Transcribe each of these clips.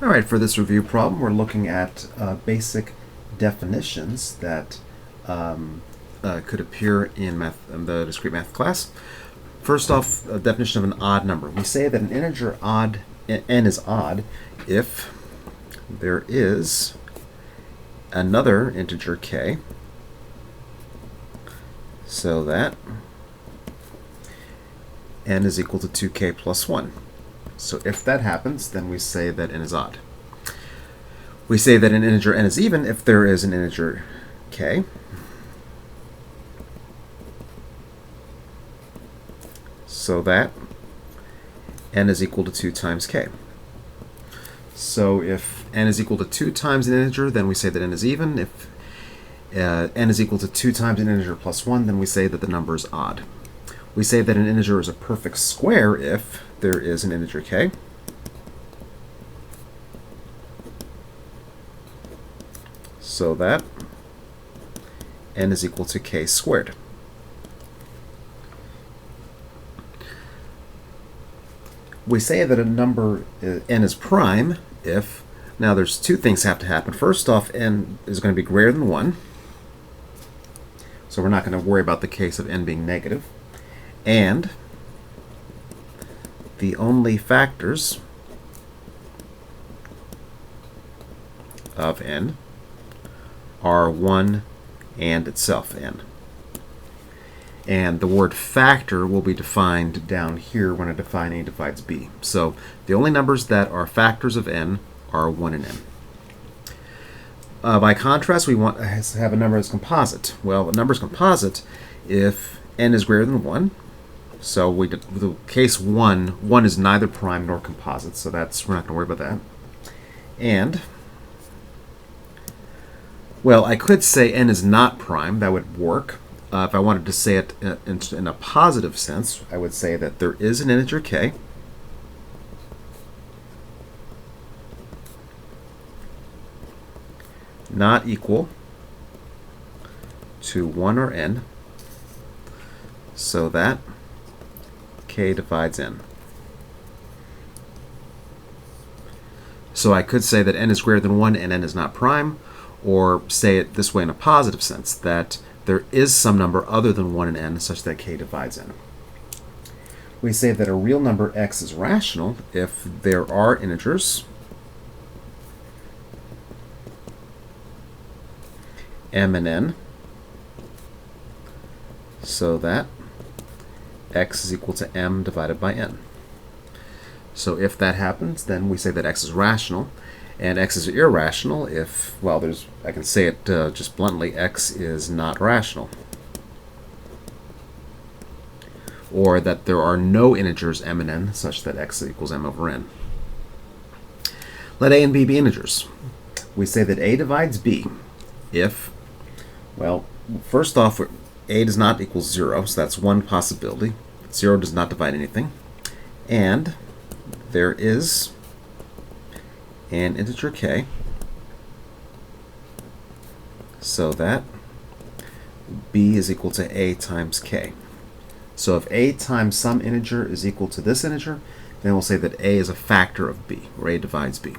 All right, for this review problem, we're looking at basic definitions that could appear in the discrete math class. First off, a definition of an odd number. We say that an integer n is odd if there is another integer k, so that n is equal to 2k plus 1. So if that happens, then we say that n is odd. We say that an integer n is even if there is an integer k. So that n is equal to 2 times k. So if n is equal to 2 times an integer, then we say that n is even. If n is equal to 2 times an integer plus 1, then we say that the number is odd. We say that an integer is a perfect square if there is an integer k. So that n is equal to k squared. We say that a number n is prime if, now there's two things have to happen. First off, n is going to be greater than 1. So we're not going to worry about the case of n being negative. And the only factors of n are 1 and itself n. And the word factor will be defined down here when I define a divides b. So the only numbers that are factors of n are 1 and n. By contrast, we want to have a number that's composite. Well, a number is composite if n is greater than 1. So the case 1 is neither prime nor composite, so we're not going to worry about that. And, well, I could say n is not prime. That would work. If I wanted to say it in a positive sense, I would say that there is an integer k. Not equal to 1 or n, so that k divides n. So I could say that n is greater than 1 and n is not prime, or say it this way in a positive sense, that there is some number other than 1 and n such that k divides n. We say that a real number x is rational if there are integers m and n, so that x is equal to m divided by n. So if that happens, then we say that x is rational, and x is irrational if, well, I can say it just bluntly, x is not rational. Or that there are no integers m and n such that x equals m over n. Let a and b be integers. We say that a divides b if, well, first off, a does not equal 0, so that's one possibility. 0 does not divide anything. And there is an integer k, so that b is equal to a times k. So if a times some integer is equal to this integer, then we'll say that a is a factor of b, or a divides b.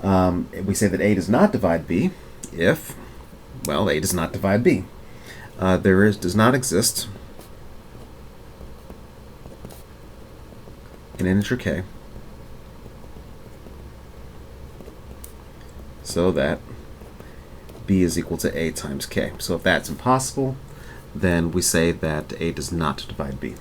We say that a does not divide b if, well, a does not divide b. Does not exist an integer k, so that b is equal to a times k. So if that's impossible, then we say that a does not divide b.